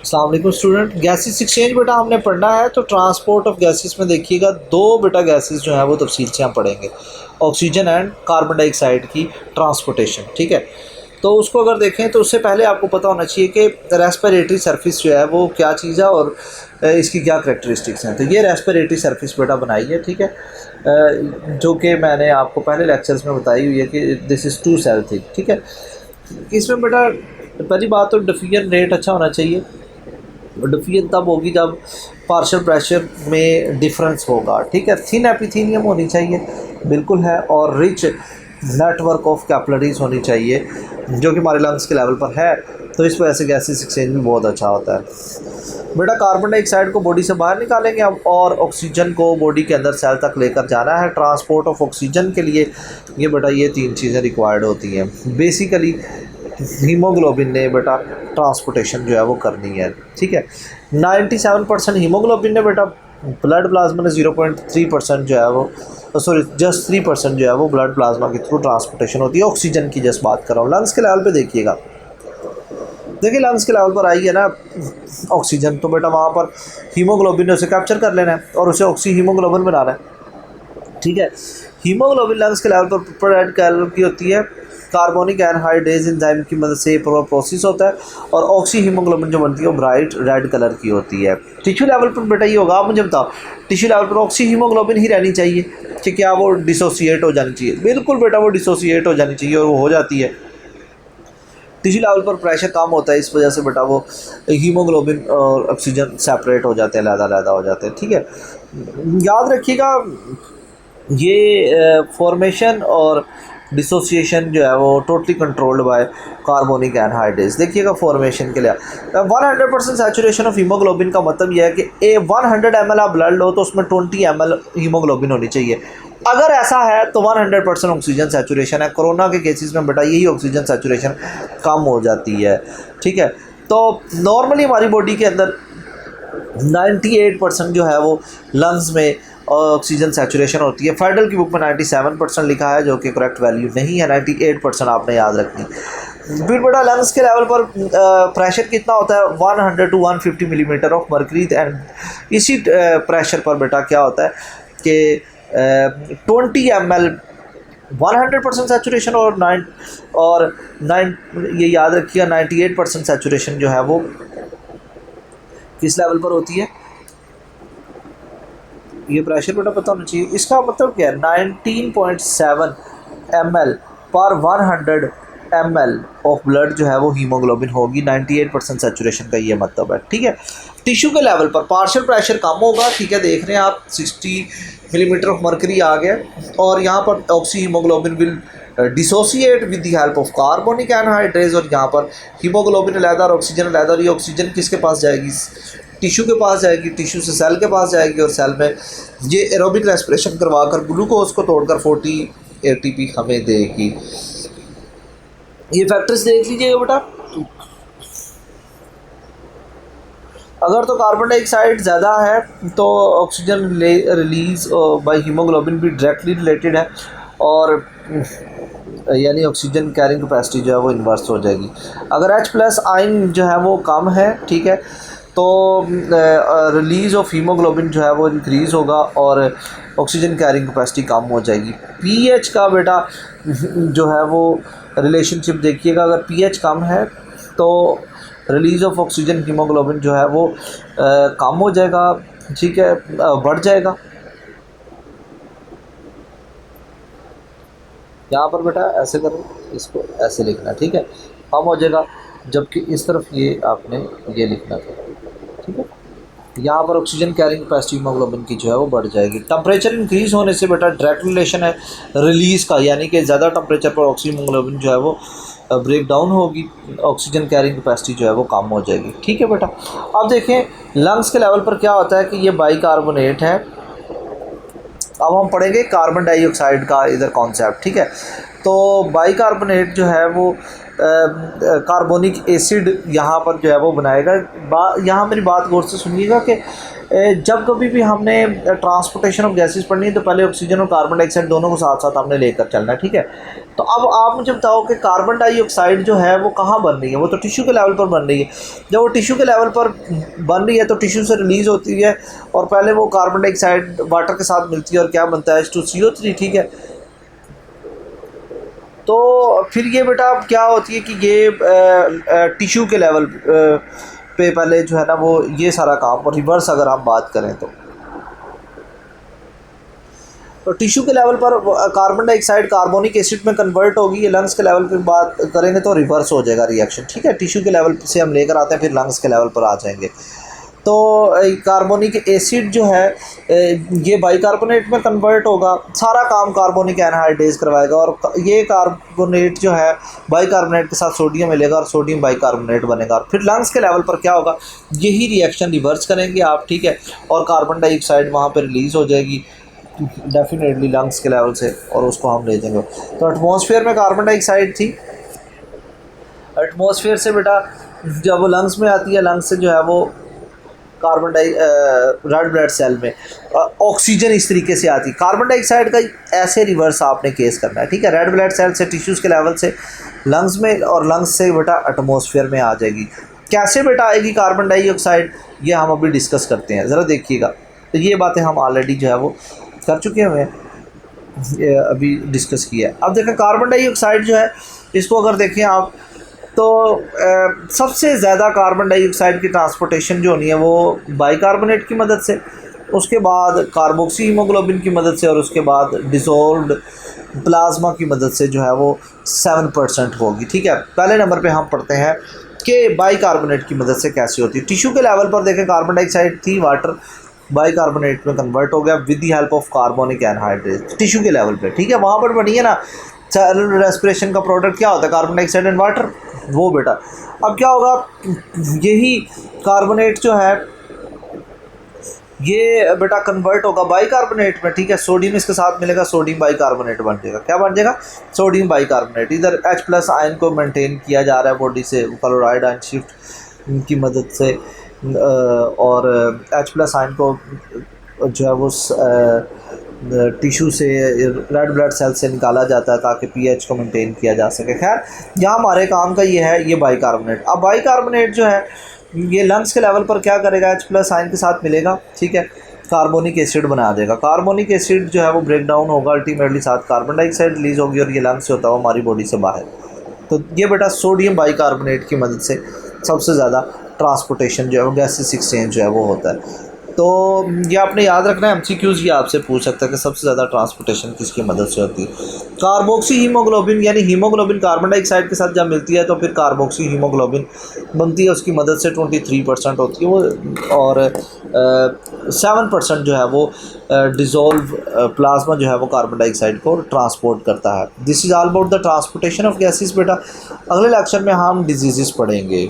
अस्सलाम वालेकुम student. Gases exchange बेटा हमने पढ़ना है, तो ट्रांसपोर्ट ऑफ गैसेस में देखिएगा दो बेटा गैसेस जो है वो तफसील से हम पढ़ेंगे, ऑक्सीजन एंड कार्बन डाइऑक्साइड की ट्रांसपोर्टेशन। ठीक है, तो उसको अगर देखें तो उससे पहले आपको पता होना चाहिए कि रेस्पिरेटरी सरफेस जो है वो क्या चीज़ है और इसकी क्या करेक्टरिस्टिक्स हैं। तो ये रेस्पिरेटरी सरफेस बेटा बनाई है, ठीक है, जो कि मैंने आपको पहले लेक्चर्स में बताई हुई है कि this is to sell thing. ठीक है, इसमें बेटा पहली बात तो डिफ्यूजन रेट अच्छा होना चाहिए। डिफ्यूजन तब होगी जब पार्शियल प्रेशर में डिफरेंस होगा। ठीक है, थिन एपिथेलियम होनी चाहिए, बिल्कुल है, और रिच नेटवर्क ऑफ कैपिलरीज होनी चाहिए जो कि हमारे लंग्स के लेवल पर है। तो इस वजह से गैसेस एक्सचेंज भी बहुत अच्छा होता है। बेटा कार्बन डाइऑक्साइड को बॉडी से बाहर निकालेंगे अब, और ऑक्सीजन को बॉडी के अंदर सेल तक लेकर जाना है। ट्रांसपोर्ट ऑफ ऑक्सीजन के लिए ये बेटा ये तीन चीज़ें रिक्वायर्ड होती हैं बेसिकली। हीमोग्लोबिन ने बेटा ट्रांसपोर्टेशन जो है वो करनी है। ठीक है, 97% हीमोग्लोबिन ने बेटा, ब्लड प्लाज्मा ने 0.3% जो है वो, सॉरी जस्ट 3% जो है वो ब्लड प्लाज्मा के थ्रू ट्रांसपोर्टेशन होती है। ऑक्सीजन की जस्ट बात कर रहा हूँ। लंग्स के लेवल पे देखिएगा, देखिए लंग्स के लेवल पर आई है ना ऑक्सीजन, तो बेटा वहाँ पर हीमोग्लोबिन ने उसे कैप्चर कर लेना है और उसे ऑक्सी हीमोग्लोबिन बनाना है। ठीक है, हीमोग्लोबिन लंग्स के लेवल पर प्रोडक्ट कलर की होती है, कार्बोनिक एनहाइड्रेज एंजाइम की मदद से प्रोसेस होता है, और ऑक्सी हीमोग्लोबिन जो बनती है वो ब्राइट रेड कलर की होती है। टिश्यू लेवल पर बेटा ये होगा, आप मुझे बताओ, टिश्यू लेवल पर ऑक्सी हीमोग्लोबिन ही रहनी चाहिए कि क्या वो डिसोसिएट हो जानी चाहिए? बिल्कुल बेटा, वो डिसोसिएट हो जानी चाहिए और वो हो जाती है। टिश्यू लेवल पर प्रेशर कम होता है, इस वजह से बेटा वो हीमोग्लोबिन और ऑक्सीजन सेपरेट हो जाते हैं, अलग-अलग हो जाते हैं। ठीक है, याद रखिएगा ये फॉर्मेशन और डिसोसिएशन जो है वो totally controlled by carbonic anhydrase. देखिएगा फॉर्मेशन के लिए 100% सैचुरेशन ऑफ हीमोग्लोबिन का मतलब यह है कि 100 ml आप ब्लड लो तो उसमें 20 ml हीमोग्लोबिन होनी चाहिए। अगर ऐसा है तो 100% ऑक्सीजन सैचुरेशन है। कोरोना के केसेस में बेटा यही ऑक्सीजन सैचुरेशन कम हो जाती है। ठीक है, तो नॉर्मली हमारी बॉडी के अंदर 98% जो है वो लंग्स में ऑक्सीजन सैचुरेशन होती है। फेडरल की बुक में 97% लिखा है, जो कि करेक्ट वैल्यू नहीं है। 98% आपने याद रखनी। फिर बेटा लंग्स के लेवल पर प्रेशर कितना होता है? 100 to 150 millimetre of mercury. And इसी प्रेशर पर बेटा क्या होता है कि 20 ml 100% सैचुरेशन और 9 ये याद रखिएगा 98% सैचुरेशन जो है वो किस लेवल पर होती है? ये प्रेशर बेटा पता होना चाहिए। इसका मतलब क्या है? 19.7 ml पर 100 ml ऑफ ब्लड जो है वो हीमोग्लोबिन होगी। 98% सैचुरेशन का ये मतलब है। ठीक है, टिश्यू के लेवल पर पार्शियल प्रेशर कम होगा। ठीक है, देख रहे हैं आप 60 मिलीमीटर ऑफ मर्करी आ गया, और यहाँ पर oxy haemoglobin will dissociate with the help of carbonic anhydrase, और यहाँ पर हीमोग्लोबिन अलग और ऑक्सीजन अलग। और ये ऑक्सीजन किसके पास जाएगी? टिश्यू के पास जाएगी, टिश्यू से सेल के पास जाएगी, और सेल में ये एरोबिक रेस्पिरेशन करवा कर ग्लूकोज को तोड़कर 40 ATP हमें देगी। ये फैक्टर्स देख लीजिएगा बेटा। अगर तो कार्बन डाइऑक्साइड ज़्यादा है तो ऑक्सीजन रिलीज बाय हीमोग्लोबिन भी डायरेक्टली रिलेटेड है, और यानी ऑक्सीजन कैरिंग कैपेसिटी जो है वो इन्वर्स हो जाएगी। अगर H+ आयन जो है वो कम है, ठीक है, तो रिलीज़ ऑफ हीमोग्लोबिन जो है वो इंक्रीज़ होगा और ऑक्सीजन कैरिंग कैपेसिटी कम हो जाएगी। pH का बेटा जो है वो रिलेशनशिप देखिएगा, अगर pH कम है तो रिलीज़ ऑफ ऑक्सीजन हीमोग्लोबिन जो है वो कम हो जाएगा। ठीक है, बढ़ जाएगा। यहाँ पर बेटा ऐसे करो, इसको ऐसे लिखना, ठीक है, कम हो जाएगा, जबकि इस तरफ ये आपने ये लिखना था। ठीक है, यहाँ पर ऑक्सीजन कैरिंग कैपेसिटी हीमोग्लोबिन की जो है वो बढ़ जाएगी। टेम्परेचर इंक्रीज़ होने से बेटा डायरेक्ट रिलेशन है रिलीज़ का, यानी कि ज़्यादा टेम्परेचर पर ऑक्सी हीमोग्लोबिन जो है वो ब्रेक डाउन होगी, ऑक्सीजन कैरिंग कैपेसिटी जो है वो कम हो जाएगी। ठीक है बेटा, अब देखें लंग्स के लेवल पर क्या होता है कि ये बाइकार्बोनेट है। अब हम पढ़ेंगे कार्बन डाइऑक्साइड का इधर कॉन्सेप्ट। ठीक है, तो बाइकार्बोनेट जो है वो कार्बोनिक एसिड यहाँ पर जो है वो बनाएगा। यहाँ मेरी बात गौर से सुनिएगा कि जब कभी भी हमने ट्रांसपोर्टेशन ऑफ गैसेस पढ़नी है तो पहले ऑक्सीजन और कार्बन डाइऑक्साइड दोनों को साथ साथ हमने लेकर चलना है, ठीक है। तो अब आप मुझे बताओ कि कार्बन डाइऑक्साइड जो है वो कहाँ बन रही है, वो तो टिश्यू के लेवल पर बन रही है। जब वो टिश्यू के लेवल पर बन रही है तो टिश्यू से रिलीज़ होती है और पहले वो कार्बन डाइऑक्साइड वाटर के साथ मिलती है और क्या बनता है H2CO3, ठीक है। तो फिर ये बेटा क्या होती है कि ये टिश्यू के लेवल पे पहले जो है ना वो ये सारा काम, और रिवर्स अगर हम बात करें तो टिश्यू के लेवल पर कार्बन डाइऑक्साइड कार्बोनिक एसिड में कन्वर्ट होगी। ये लंग्स के लेवल पे बात करेंगे तो रिवर्स हो जाएगा रिएक्शन, ठीक है। टिश्यू के लेवल से हम लेकर आते हैं फिर लंग्स के लेवल पर आ जाएंगे। तो कार्बोनिक एसिड जो है ये बाइकार्बोनेट में कन्वर्ट होगा, सारा काम कार्बोनिक एनहाइड्रेज करवाएगा और ये कार्बोनेट जो है बाइकार्बोनेट के साथ सोडियम मिलेगा और सोडियम बाइकार्बोनेट बनेगा। फिर लंग्स के लेवल पर क्या होगा, यही रिएक्शन रिवर्स करेंगे आप, ठीक है, और कार्बन डाइऑक्साइड वहाँ पर रिलीज़ हो जाएगी डेफिनेटली लंग्स के लेवल से और उसको हम ले जाएंगे। तो एटमॉस्फेयर में कार्बन डाइऑक्साइड थी, एटमॉस्फेयर से बेटा जब वो लंग्स में आती है, लंग्स से जो है वो कार्बन रेड ब्लड सेल में ऑक्सीजन इस तरीके से आती है। कार्बन डाइऑक्साइड का ऐसे रिवर्स आपने केस करना है, ठीक है। रेड ब्लड सेल से टिश्यूज़ के लेवल से लंग्स में और लंग्स से बेटा एटमॉस्फेयर में आ जाएगी। कैसे बेटा आएगी कार्बन डाइऑक्साइड, ये हम अभी डिस्कस करते हैं, ज़रा देखिएगा। तो ये बातें हम ऑलरेडी जो है वो कर चुके हैं, अभी डिस्कस किया है। अब देखें कार्बन डाइऑक्साइड जो है इसको अगर देखें आप तो सबसे ज़्यादा कार्बन डाइऑक्साइड की ट्रांसपोर्टेशन जो होनी है वो बाइकार्बोनेट की मदद से, उसके बाद कार्बोक्सी हीमोग्लोबिन की मदद से और उसके बाद डिसॉल्व्ड प्लाज्मा की मदद से जो है वो 7% होगी, ठीक है। पहले नंबर पे हम पढ़ते हैं कि बाइकार्बोनेट की मदद से कैसे होती है। टिश्यू के लेवल पर देखें कार्बन डाइऑक्साइड थी, वाटर बाइकार्बोनेट में कन्वर्ट हो गया with the help of carbonic anhydride tissue के लेवल पे, ठीक है। वहाँ पर बनी है ना सेलुलर रेस्पिरेशन का प्रोडक्ट क्या होता है, कार्बन डाइऑक्साइड एंड वाटर, वो बेटा। अब क्या होगा, यही कार्बोनेट जो है ये बेटा कन्वर्ट होगा बाइकार्बोनेट में, ठीक है। सोडियम इसके साथ मिलेगा, सोडियम बाइकार्बोनेट बन जाएगा। क्या बन जाएगा, सोडियम बाइकार्बोनेट। इधर H+ आयन को मेंटेन किया जा रहा है बॉडी से क्लोराइड आयन शिफ्ट की मदद से, और H+ आयन को जो है वो टिश्यू से रेड ब्लड सेल से निकाला जाता है ताकि pH को मेंटेन किया जा सके। खैर यहाँ हमारे काम का ये है, ये बाइकार्बोनेट। अब बाइकार्बोनेट जो है ये लंग्स के लेवल पर क्या करेगा, H+ आयन के साथ मिलेगा, ठीक है, कार्बोनिक एसिड बना देगा। कार्बोनिक एसिड जो है वो ब्रेक डाउन होगा, अल्टीमेटली साथ कार्बन डाइऑक्साइड रिलीज़ होगी और ये लंग्स से होता है हमारी बॉडी से बाहर। तो ये बेटा सोडियम बाइकार्बोनेट की मदद से सबसे ज़्यादा ट्रांसपोर्टेशन जो है वो गैसेस एक्सचेंज जो है वो होता है। तो ये आपने याद रखना है, MCQs ये आपसे पूछ सकता है कि सबसे ज़्यादा ट्रांसपोर्टेशन किसकी मदद से होती है। कार्बोक्सी हीमोग्लोबिन यानी हीमोग्लोबिन कार्बन डाइऑक्साइड के साथ जब मिलती है तो फिर कार्बोक्सी हीमोग्लोबिन बनती है, उसकी मदद से 23% होती है वो, और 7% जो है वो डिज़ोल्व प्लाज्मा जो है वो कार्बन डाइऑक्साइड को ट्रांसपोर्ट करता है। This is all about the transportation of gases बेटा। अगले लेक्चर में हम डिजीज़ पढ़ेंगे।